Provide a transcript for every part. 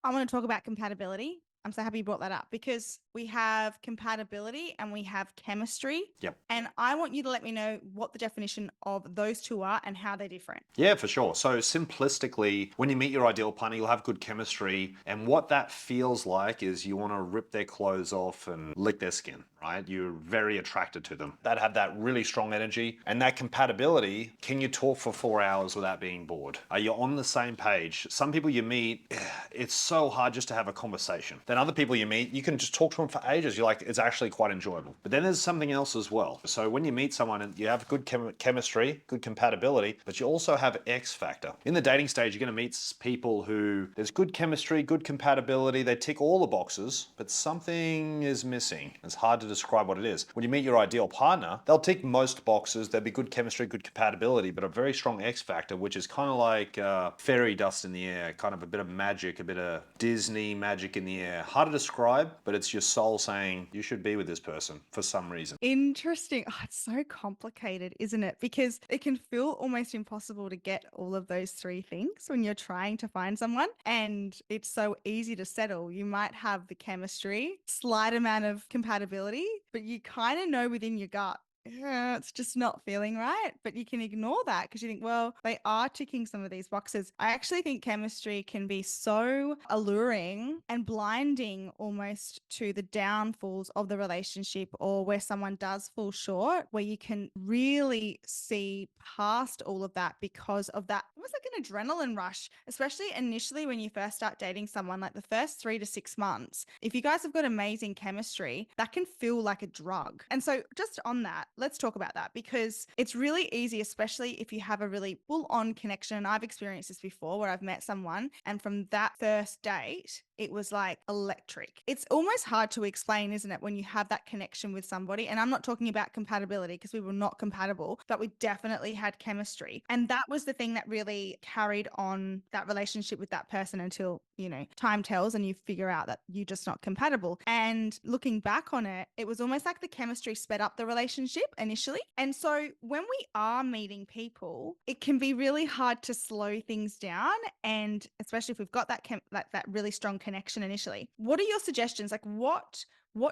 I want to talk about compatibility. I'm so happy you brought that up because we have compatibility and we have chemistry. Yep. And I want you to let me know what the definition of those two are and how they're different. Yeah, for sure. So simplistically, when you meet your ideal partner, you'll have good chemistry. And what that feels like is you want to rip their clothes off and lick their skin, right? You're very attracted to them. That have that really strong energy. And that compatibility, can you talk for 4 hours without being bored? Are you on the same page? Some people you meet, it's so hard just to have a conversation. Then other people you meet, you can just talk to them for ages. You're like, it's actually quite enjoyable. But then there's something else as well. So when you meet someone and you have good chemistry, good compatibility, but you also have X factor. In the dating stage, you're going to meet people who there's good chemistry, good compatibility, they tick all the boxes, but something is missing. It's hard to describe what it is. When you meet your ideal partner, they'll tick most boxes, there'll be good chemistry, good compatibility, but a very strong X factor, which is kind of like fairy dust in the air, kind of a bit of magic, a bit of Disney magic in the air. Hard to describe, but it's your soul saying you should be with this person for some reason. Interesting. Oh, it's so complicated, isn't it? Because it can feel almost impossible to get all of those three things when you're trying to find someone. And it's so easy to settle. You might have the chemistry, slight amount of compatibility, but you kind of know within your gut, yeah, it's just not feeling right. But you can ignore that because you think, well, they are ticking some of these boxes. I actually think chemistry can be so alluring and blinding almost to the downfalls of the relationship or where someone does fall short, where you can really see past all of that because of that. It was like an adrenaline rush, especially initially when you first start dating someone, like the first 3 to 6 months. If you guys have got amazing chemistry, that can feel like a drug. And so, just on that, let's talk about that because it's really easy, especially if you have a really full on connection. And I've experienced this before where I've met someone, and from that first date, it was like electric. It's almost hard to explain, isn't it, when you have that connection with somebody? And I'm not talking about compatibility because we were not compatible, but we definitely had chemistry. And that was the thing that really carried on that relationship with that person until, time tells and you figure out that you're just not compatible. And looking back on it, it was almost like the chemistry sped up the relationship initially. And so when we are meeting people, it can be really hard to slow things down. And especially if we've got that really strong connection initially. What are your suggestions? Like what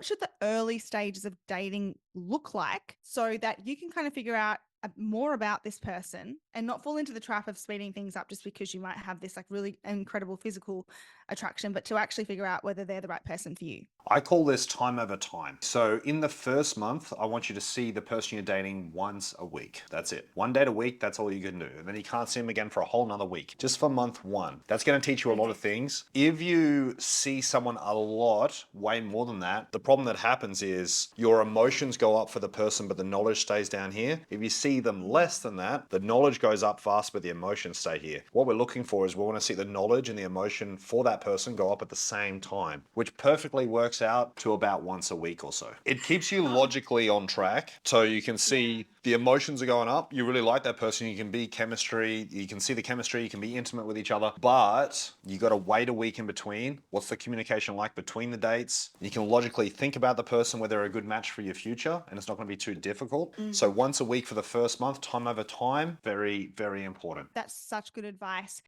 should the early stages of dating look like so that you can kind of figure out more about this person and not fall into the trap of speeding things up just because you might have this like really incredible physical attraction, but to actually figure out whether they're the right person for you? I call this time over time. So in the first month, I want you to see the person you're dating once a week. That's it. One date a week, that's all you can do. And then you can't see them again for a whole nother week, just for month one. That's going to teach you a lot of things. If you see someone a lot, way more than that, the problem that happens is your emotions go up for the person, but the knowledge stays down here. If you see them less than that, the knowledge goes up fast, but the emotions stay here. What we're looking for is we want to see the knowledge and the emotion for that person go up at the same time, which perfectly works out to about once a week or so. It keeps you logically on track so you can see the emotions are going up. You really like that person. You can be chemistry. You can see the chemistry. You can be intimate with each other, but you got to wait a week in between. What's the communication like between the dates? You can logically think about the person, whether they're a good match for your future, and it's not going to be too difficult. So once a week for the first month, time over time, very, very important. That's such good advice.